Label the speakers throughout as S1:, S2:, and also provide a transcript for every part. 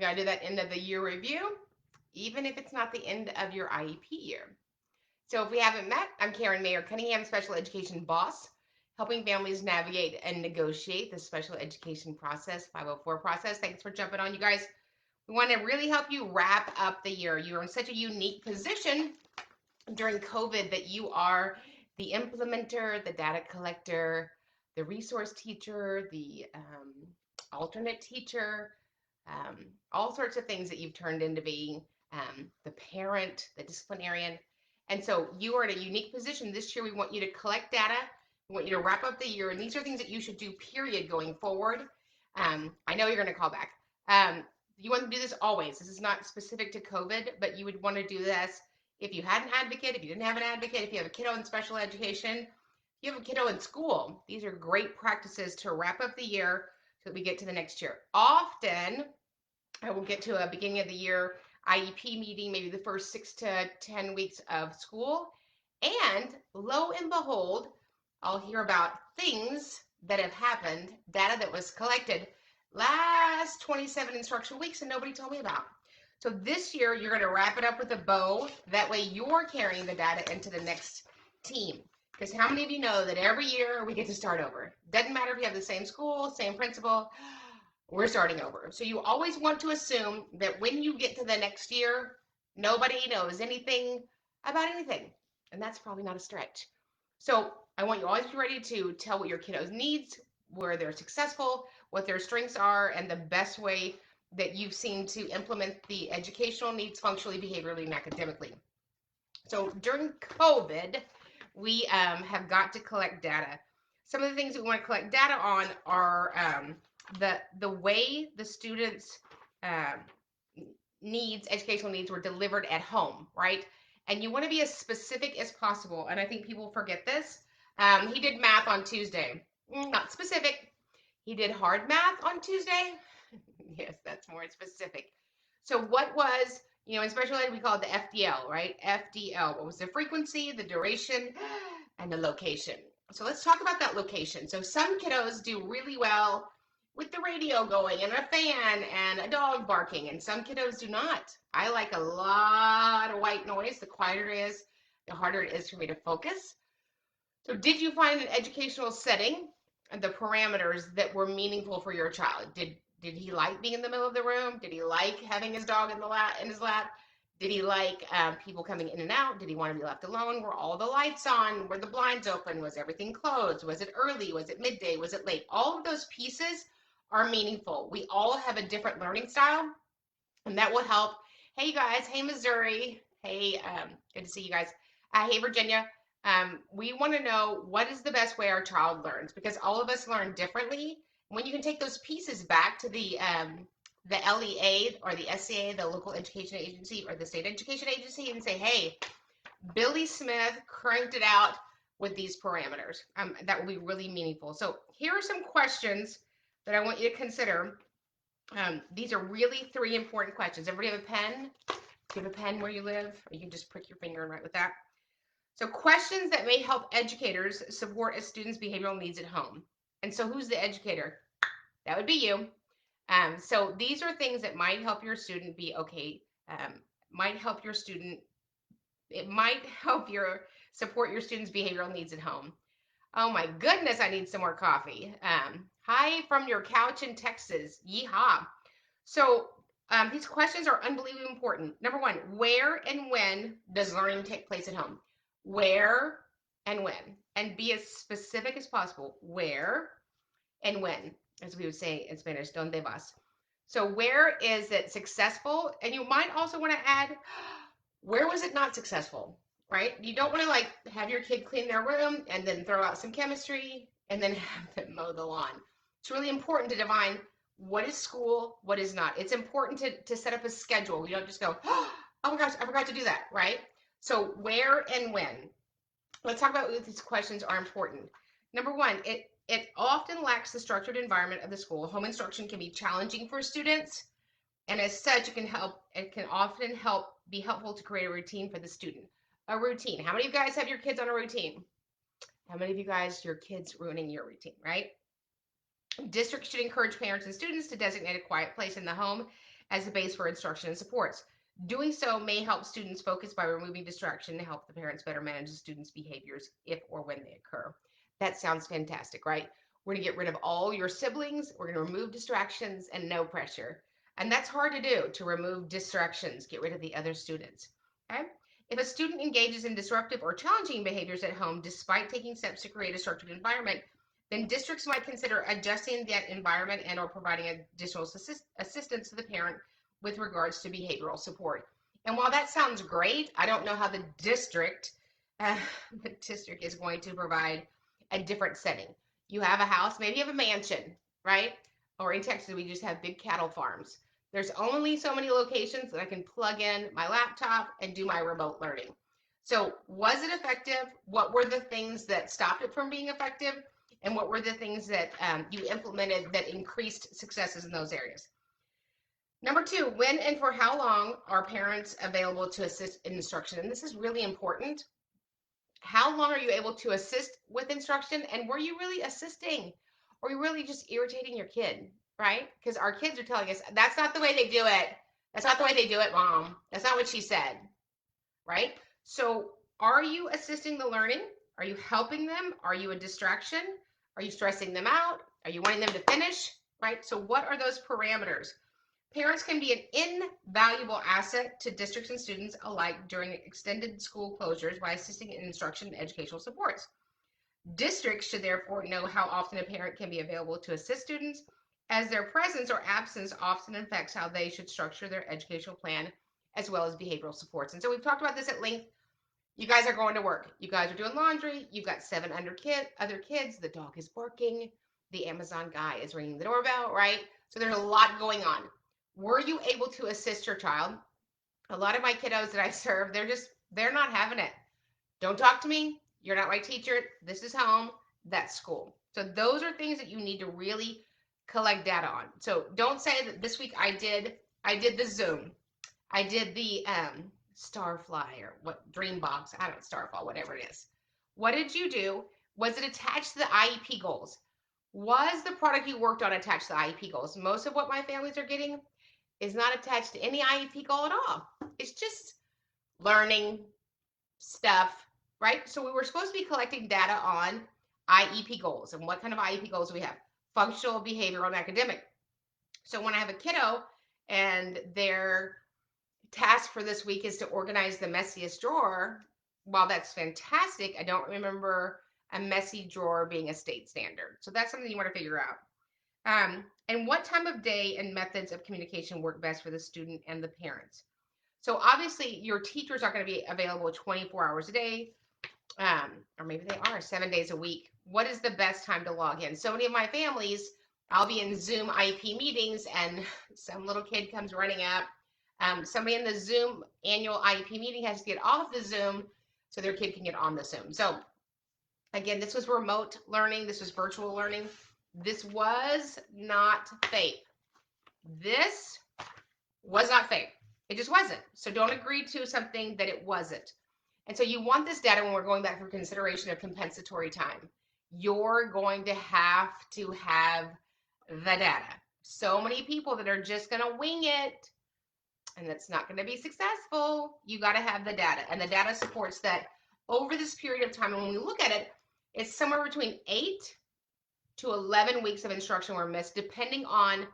S1: We got to do that end of the year review, even if it's not the end of your IEP year. So if we haven't met, I'm Karen Mayer Cunningham, Special Education Boss, helping families navigate and negotiate the special education process, 504 process. Thanks for jumping on, you guys. We want to really help you wrap up the year. You're in such a unique position during COVID that you are the implementer, the data collector, the resource teacher, the alternate teacher, all sorts of things that you've turned into being, the parent, the disciplinarian. And so you are in a unique position. This year, we want you to collect data. We want you to wrap up the year. And these are things that you should do, period, going forward. I know you're going to call back. You want to do this always. This is not specific to COVID, but you would want to do this if you had an advocate, if you didn't have an advocate, if you have a kiddo in special education, if you have a kiddo in school. These are great practices to wrap up the year so that we get to the next year. Often, I will get to a beginning of the year IEP meeting, maybe the first 6 to 10 weeks of school. And lo and behold, I'll hear about things that have happened, data that was collected last 27 instructional weeks and nobody told me about. So this year, you're going to wrap it up with a bow. That way you're carrying the data into the next team. Because how many of you know that every year we get to start over? Doesn't matter if you have the same school, same principal, we're starting over. So you always want to assume that when you get to the next year, nobody knows anything about anything. And that's probably not a stretch. So I want you always to be ready to tell what your kiddos needs, where they're successful, what their strengths are, and the best way that you've seen to implement the educational needs functionally, behaviorally, and academically. So during COVID, we have got to collect data. Some of the things we want to collect data on are the way the students' needs, educational needs, were delivered at home, right? And you want to be as specific as possible. And I think people forget this. He did math on Tuesday. Not specific. He did hard math on Tuesday. Yes, that's more specific. So what was, in special ed, we call it the FDL, right? FDL. What was the frequency, the duration, and the location? So let's talk about that location. So some kiddos do really well with the radio going and a fan and a dog barking, and some kiddos do not. I like a lot of white noise. The quieter it is, the harder it is for me to focus. So did you find an educational setting and the parameters that were meaningful for your child? Did he like being in the middle of the room? Did he like having his dog in his lap? Did he like people coming in and out? Did he want to be left alone? Were all the lights on? Were the blinds open? Was everything closed? Was it early? Was it midday? Was it late? All of those pieces are meaningful. We all have a different learning style, and that will help. Hey, you guys. Hey, Missouri. Hey, good to see you guys. Hey, Virginia. We want to know what is the best way our child learns, because all of us learn differently. When you can take those pieces back to the LEA or the SCA, the local education agency, or the state education agency, and say, hey, Billy Smith cranked it out with these parameters. That will be really meaningful. So here are some questions that I want you to consider. These are really 3 important questions. Everybody have a pen? Do you have a pen where you live? Or you can just prick your finger and write with that. So questions that may help educators support a student's behavioral needs at home. And so who's the educator? That would be you. So these are things that might help your student be okay, might help your student, it might help support your student's behavioral needs at home. Oh my goodness, I need some more coffee. Hi from your couch in Texas. Yeehaw. So these questions are unbelievably important. Number 1, where and when does learning take place at home? Where and when, and be as specific as possible. Where and when, as we would say in Spanish, ¿dónde vas? So where is it successful? And you might also want to add, where was it not successful, right? You don't want to have your kid clean their room and then throw out some chemistry and then have them mow the lawn. It's really important to define what is school, what is not. It's important to set up a schedule. You don't just go, oh my gosh, I forgot to do that, right? So where and when. Let's talk about what these questions are important. Number 1, it often lacks the structured environment of the school. Home instruction can be challenging for students, and as such, it can often be helpful to create a routine for the student. A routine. How many of you guys have your kids on a routine? How many of you guys, your kids ruining your routine, right? Districts should encourage parents and students to designate a quiet place in the home as the base for instruction and supports. Doing so may help students focus by removing distraction to help the parents better manage the students' behaviors if or when they occur. That sounds fantastic, right? We're going to get rid of all your siblings. We're going to remove distractions and no pressure. And that's hard to do, to remove distractions, get rid of the other students. Okay? If a student engages in disruptive or challenging behaviors at home despite taking steps to create a structured environment, then districts might consider adjusting that environment and or providing additional assistance to the parent with regards to behavioral support. And while that sounds great, I don't know how the district is going to provide a different setting. You have a house, maybe you have a mansion, right? Or in Texas, we just have big cattle farms. There's only so many locations that I can plug in my laptop and do my remote learning. So was it effective? What were the things that stopped it from being effective? And what were the things that you implemented that increased successes in those areas? Number two, when and for how long are parents available to assist in instruction? And this is really important. How long are you able to assist with instruction? And were you really assisting? Or are you really just irritating your kid, right? Because our kids are telling us, that's not the way they do it. That's not the way they do it, Mom. That's not what she said, right? So are you assisting the learning? Are you helping them? Are you a distraction? Are you stressing them out? Are you wanting them to finish, right? So what are those parameters? Parents can be an invaluable asset to districts and students alike during extended school closures by assisting in instruction and educational supports. Districts should therefore know how often a parent can be available to assist students, as their presence or absence often affects how they should structure their educational plan as well as behavioral supports. And so we've talked about this at length. You guys are going to work. You guys are doing laundry. You've got 7 other kids. The dog is barking. The Amazon guy is ringing the doorbell, right? So there's a lot going on. Were you able to assist your child? A lot of my kiddos that I serve, they're not having it. Don't talk to me. You're not my teacher. This is home. That's school. So those are things that you need to really collect data on. So don't say that this week I did the Zoom. I did the Starfly or what Dreambox. I don't know, Starfall, whatever it is. What did you do? Was it attached to the IEP goals? Was the product you worked on attached to the IEP goals? Most of what my families are getting is not attached to any IEP goal at all. It's just learning stuff, right? So we were supposed to be collecting data on IEP goals and what kind of IEP goals we have: functional, behavioral, and academic. So when I have a kiddo and their task for this week is to organize the messiest drawer, while that's fantastic, I don't remember a messy drawer being a state standard. So that's something you want to figure out. And what time of day and methods of communication work best for the student and the parents? So obviously your teachers are going to be available 24 hours a day, or maybe they are 7 days a week. What is the best time to log in? So many of my families, I'll be in Zoom IEP meetings and some little kid comes running up. Somebody in the Zoom annual IEP meeting has to get off the Zoom so their kid can get on the Zoom. So again, this was remote learning. This was virtual learning. This was not fake. This was not fake. It just wasn't. So don't agree to something that it wasn't. And so you want this data when we're going back for consideration of compensatory time. You're going to have the data. So many people that are just going to wing it, and that's not going to be successful. You got to have the data. And the data supports that over this period of time. And when we look at it, it's somewhere between 8 to 11 weeks of instruction were missed, depending on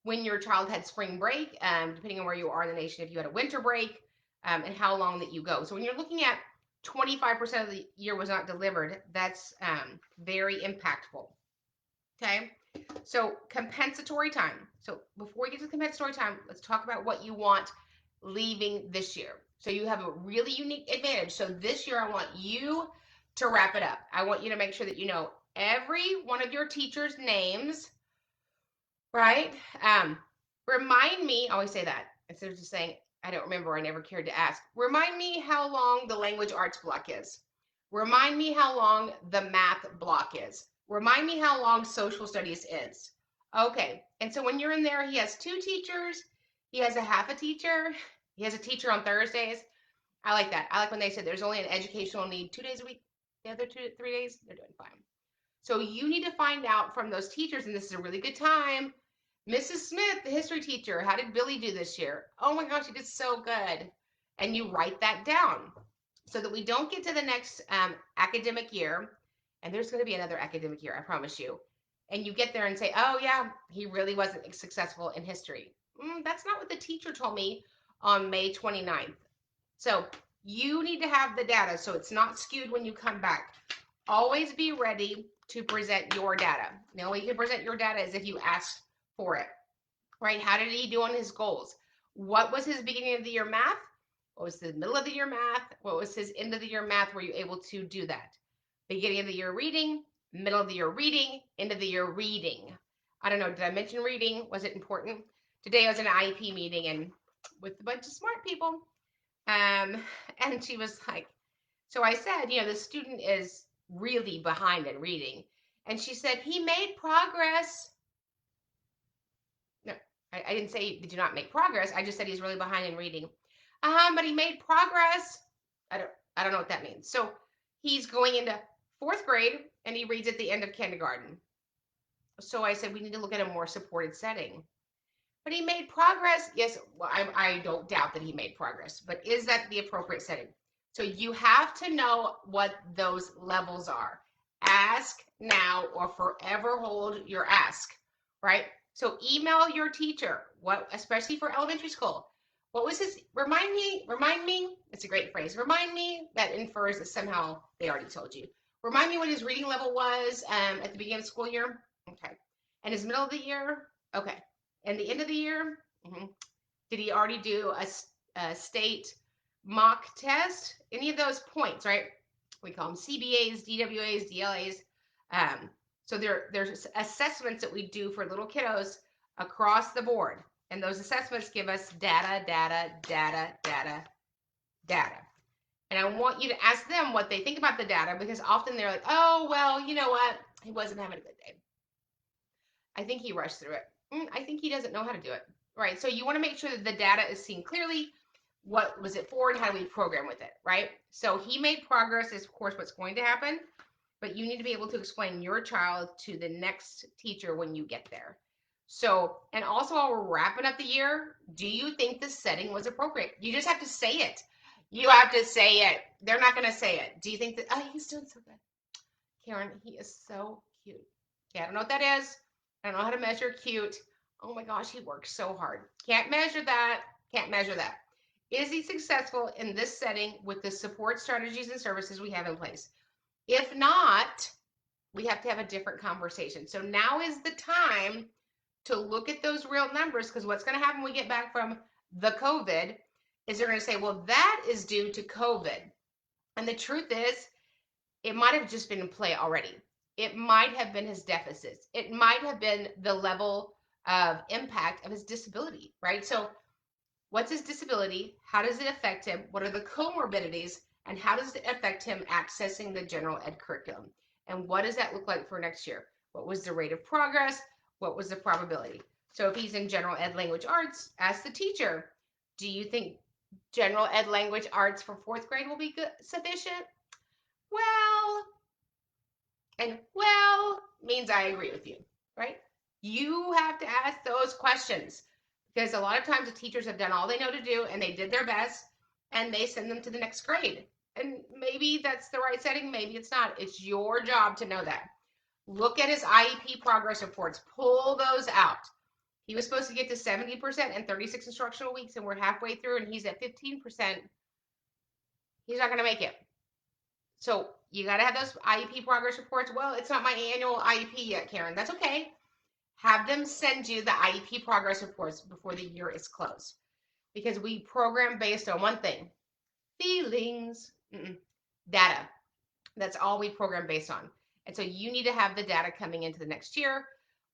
S1: when your child had spring break, depending on where you are in the nation, if you had a winter break, and how long that you go. So when you're looking at 25% of the year was not delivered, that's very impactful. Okay, so compensatory time. So before we get to compensatory time, let's talk about what you want leaving this year. So you have a really unique advantage. So this year, I want you to wrap it up. I want you to make sure that you know every one of your teachers' names, right? Remind me, I always say that instead of just saying, I don't remember, I never cared to ask. Remind me how long the language arts block is. Remind me how long the math block is. Remind me how long social studies is. Okay, and so when you're in there, he has 2 teachers, he has a half a teacher, he has a teacher on Thursdays. I like that. I like when they said there's only an educational need 2 days a week. The other 2 to 3 days, they're doing fine. So you need to find out from those teachers, and this is a really good time, Mrs. Smith, the history teacher, how did Billy do this year? Oh my gosh, he did so good. And you write that down so that we don't get to the next academic year, and there's going to be another academic year, I promise you, and you get there and say, oh yeah, he really wasn't successful in history. That's not what the teacher told me on May 29th. So you need to have the data so it's not skewed when you come back. Always be ready to present your data. The only way you can present your data is if you ask for it, right? How did he do on his goals? What was his beginning of the year math? What was the middle of the year math? What was his end of the year math? Were you able to do that? Beginning of the year reading, middle of the year reading, end of the year reading. I don't know, did I mention reading? Was it important? Today I was in an IEP meeting and with a bunch of smart people. And she was like, so I said, the student is really behind in reading. And she said, he made progress. No, I didn't say did you not make progress. I just said he's really behind in reading. But he made progress. I don't know what that means. So he's going into 4th grade and he reads at the end of kindergarten. So I said we need to look at a more supported setting. But he made progress. Yes, well, I don't doubt that he made progress. But is that the appropriate setting? So you have to know what those levels are. Ask now or forever hold your ask, right? So email your teacher, especially for elementary school. What was his, remind me, it's a great phrase, remind me, that infers that somehow they already told you. Remind me what his reading level was at the beginning of the school year. Okay. And his middle of the year. Okay. And the end of the year. Did he already do a state mock test? Any of those points, right? We call them CBAs, DWAs, DLAs. So there's assessments that we do for little kiddos across the board. And those assessments give us data. And I want you to ask them what they think about the data, because often they're like, oh, well, you know what? He wasn't having a good day. I think he rushed through it. I think he doesn't know how to do it. Right. So you want to make sure that the data is seen clearly. What was it for and how do we program with it? Right. So he made progress is, of course, what's going to happen. But you need to be able to explain your child to the next teacher when you get there. So, and also while we're wrapping up the year, do you think the setting was appropriate? You just have to say it. You have to say it. They're not going to say it. Do you think that, oh, he's doing so good. Karen, he is so cute. Okay, I don't know what that is. I don't know how to measure cute. Oh my gosh, he works so hard. Can't measure that. Can't measure that. Is he successful in this setting with the support strategies and services we have in place? If not, we have to have a different conversation. So now is the time to look at those real numbers, because what's going to happen when we get back from the COVID is they're going to say, well, that is due to COVID. And the truth is, it might have just been in play already. It might have been his deficits. It might have been the level of impact of his disability, right? So what's his disability? How does it affect him? What are the comorbidities? And how does it affect him accessing the general ed curriculum? And what does that look like for next year? What was the rate of progress? What was the probability? So if he's in general ed language arts, ask the teacher, do you think general ed language arts for 4th grade will be sufficient? Well, and well means I agree with you, right? You have to ask those questions, because a lot of times the teachers have done all they know to do and they did their best and they send them to the next grade. And maybe that's the right setting, maybe it's not. It's your job to know that. Look at his IEP progress reports. Pull those out. He was supposed to get to 70% in 36 instructional weeks, and we're halfway through and he's at 15%. He's not going to make it. So you got to have those IEP progress reports. Well, it's not my annual IEP yet, Karen. That's okay. Have them send you the IEP progress reports before the year is closed, because we program based on one thing: feelings. Data. That's all we program based on. And so you need to have the data coming into the next year,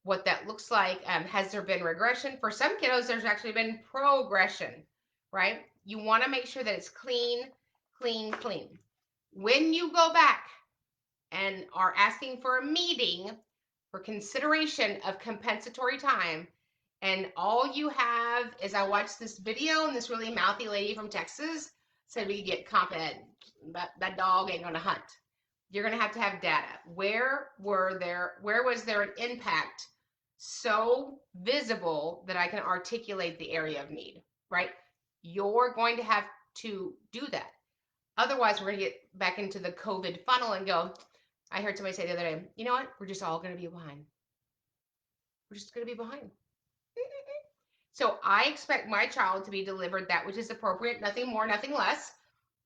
S1: what that looks like. Has there been regression? For some kiddos, there's actually been progression, right? You want to make sure that it's clean. When you go back and are asking for a meeting for consideration of compensatory time, and all you have is, I watched this video and this really mouthy lady from Texas said we get comp ed, but that dog ain't gonna hunt. You're gonna have data. Where was there an impact so visible that I can articulate the area of need, right? You're going to have to do that. Otherwise, we're going to get back into the COVID funnel and go, I heard somebody say the other day, you know what? We're just all going to be behind. We're just going to be behind. So I expect my child to be delivered that which is appropriate, nothing more, nothing less.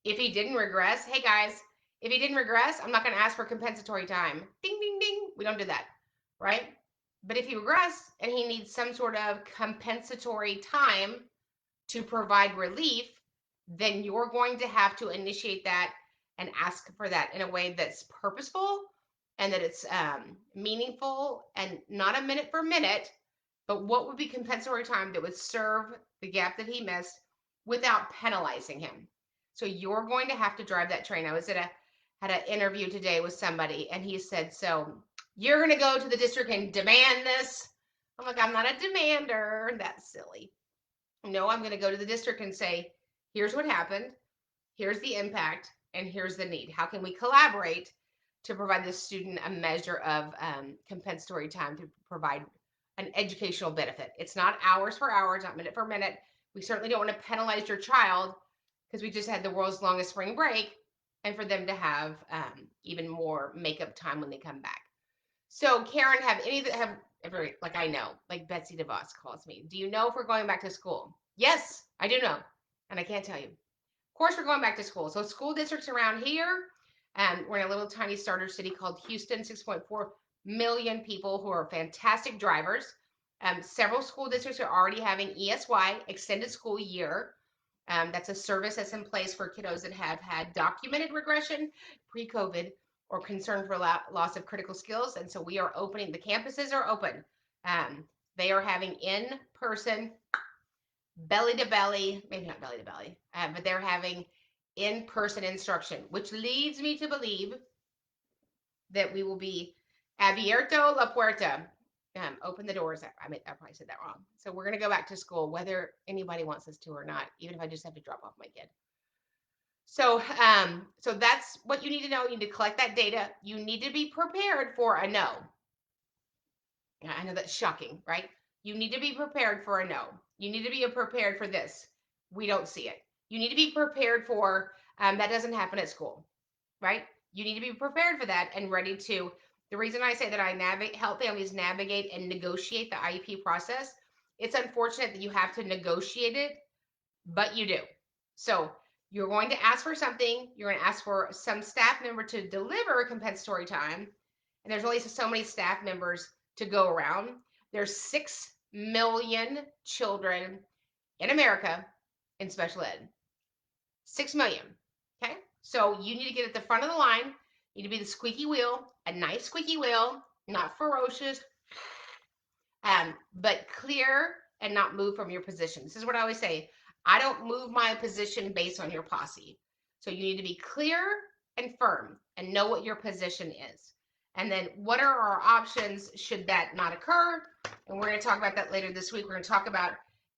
S1: If he didn't regress, hey guys, if he didn't regress, I'm not going to ask for compensatory time. Ding, ding, ding. We don't do that, right? But if he regressed and he needs some sort of compensatory time to provide relief, then you're going to have to initiate that and ask for that in a way that's purposeful and that it's meaningful and not a minute for minute, but what would be compensatory time that would serve the gap that he missed without penalizing him. So you're going to have to drive that train. I was had an interview today with somebody and he said, so you're going to go to the district and demand this? I'm like, I'm not a demander. That's silly. No, I'm going to go to the district and say, here's what happened, here's the impact, and here's the need. How can we collaborate to provide the student a measure of compensatory time to provide an educational benefit? It's not hours for hours, not minute for minute. We certainly don't want to penalize your child because we just had the world's longest spring break and for them to have even more makeup time when they come back. So Karen, have any that have ever, like I know, like Betsy DeVos calls me, do you know if we're going back to school? Yes, I do know. And I can't tell you. Of course, we're going back to school. So school districts around here, we're in a little tiny starter city called Houston, 6.4 million people who are fantastic drivers. Several school districts are already having ESY, extended school year. That's a service that's in place for kiddos that have had documented regression pre-COVID or concern for loss of critical skills. And so we are opening, the campuses are open. They are having in-person, belly to belly, maybe not belly to belly, but they're having in-person instruction, which leads me to believe that we will be abierto la puerta, open the doors. I probably said that wrong. So we're going to go back to school, whether anybody wants us to or not, even if I just have to drop off my kid. So, so that's what you need to know. You need to collect that data. You need to be prepared for a no. I know that's shocking, right? You need to be prepared for a no. You need to be prepared for this. We don't see it. You need to be prepared for that doesn't happen at school, right? You need to be prepared for that and ready to. The reason I say that I help families navigate and negotiate the IEP process, it's unfortunate that you have to negotiate it, but you do. So you're going to ask for something. You're going to ask for some staff member to deliver compensatory time. And there's only so many staff members to go around. There's 6 million children in America in special ed. 6 million. Okay. So you need to get at the front of the line. You need to be the squeaky wheel, a nice squeaky wheel, not ferocious, but clear and not move from your position. This is what I always say. I don't move my position based on your posse. So you need to be clear and firm and know what your position is. And then what are our options should that not occur? And we're going to talk about that later this week. We're going to talk about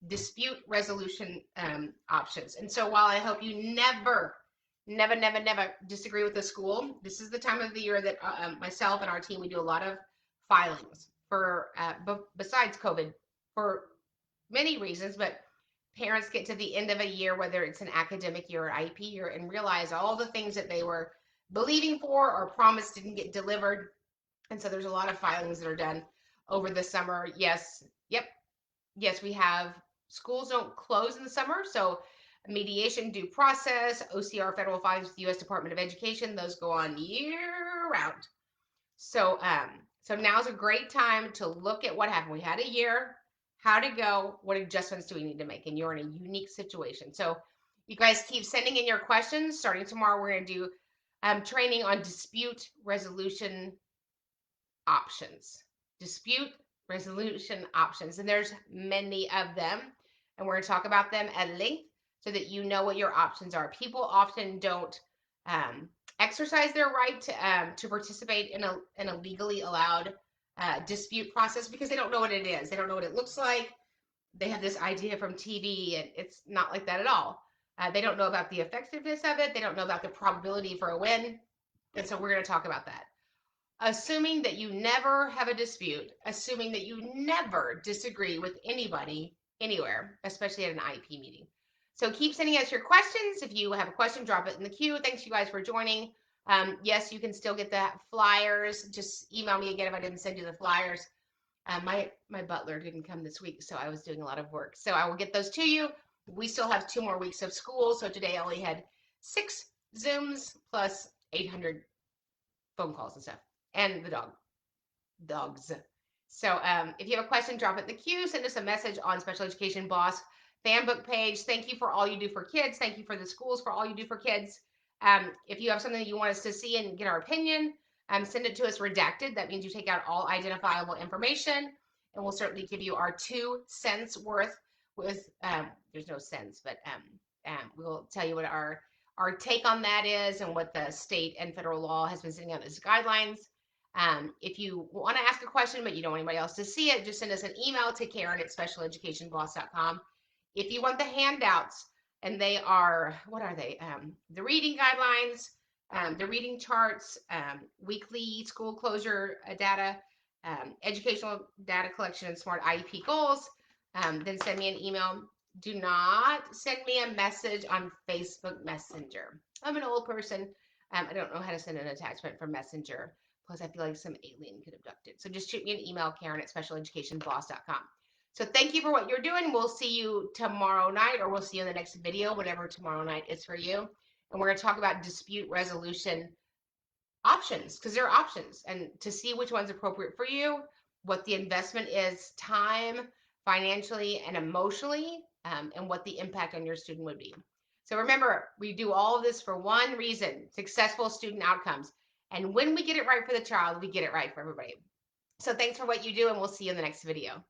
S1: dispute resolution options. And so while I hope you never disagree with the school, this is the time of the year that myself and our team, we do a lot of filings for, besides COVID, for many reasons, but parents get to the end of a year, whether it's an academic year or IEP year, and realize all the things that they were believing for or promised didn't get delivered. And so there's a lot of filings that are done over the summer. Yes, we have, schools don't close in the summer, so mediation, due process, OCR, federal filings with the U.S. Department of Education, those go on year round. So, so now's a great time to look at what happened. We had a year, how to go, what adjustments do we need to make? And you're in a unique situation. So you guys keep sending in your questions. Starting tomorrow, we're going to do training on dispute resolution options. Dispute resolution options. And there's many of them. And we're going to talk about them at length so that you know what your options are. People often don't exercise their right to participate in a legally allowed dispute process because they don't know what it is. They don't know what it looks like. They have this idea from TV, and it's not like that at all. They don't know about the effectiveness of it. They don't know about the probability for a win. And so we're going to talk about that. assuming that you never have a dispute, assuming that you never disagree with anybody anywhere, especially at an IEP meeting. So keep sending us your questions. If you have a question, drop it in the queue. Thanks you guys for joining. Yes, you can still get the flyers. Just email me again if I didn't send you the flyers. My butler didn't come this week, so I was doing a lot of work. So I will get those to you. We still have 2 more weeks of school. So today I only had 6 Zooms plus 800 phone calls and stuff, and the dogs. So if you have a question, drop it in the queue. Send us a message on Special Education Boss fan book page. Thank you for all you do for kids. Thank you for the schools for all you do for kids. If you have something that you want us to see and get our opinion, send it to us redacted. That means you take out all identifiable information, and we'll certainly give you our 2 cents worth with, there's no sense, but we'll tell you what our take on that is and what the state and federal law has been sending out as guidelines. If you want to ask a question, but you don't want anybody else to see it, just send us an email to Karen@specialeducationboss.com. If you want the handouts, and they are, what are they? The reading guidelines, the reading charts, weekly school closure data, educational data collection, and smart IEP goals, then send me an email. Do not send me a message on Facebook Messenger. I'm an old person. I don't know how to send an attachment from Messenger. Plus, I feel like some alien could abduct it. So just shoot me an email, Karen@specialeducationboss.com. So thank you for what you're doing. We'll see you tomorrow night, or we'll see you in the next video, whatever tomorrow night is for you. And we're going to talk about dispute resolution options, because there are options, and to see which one's appropriate for you, what the investment is, time, financially, and emotionally, and what the impact on your student would be. So remember, we do all of this for one reason: successful student outcomes. And when we get it right for the child, we get it right for everybody. So thanks for what you do, and we'll see you in the next video.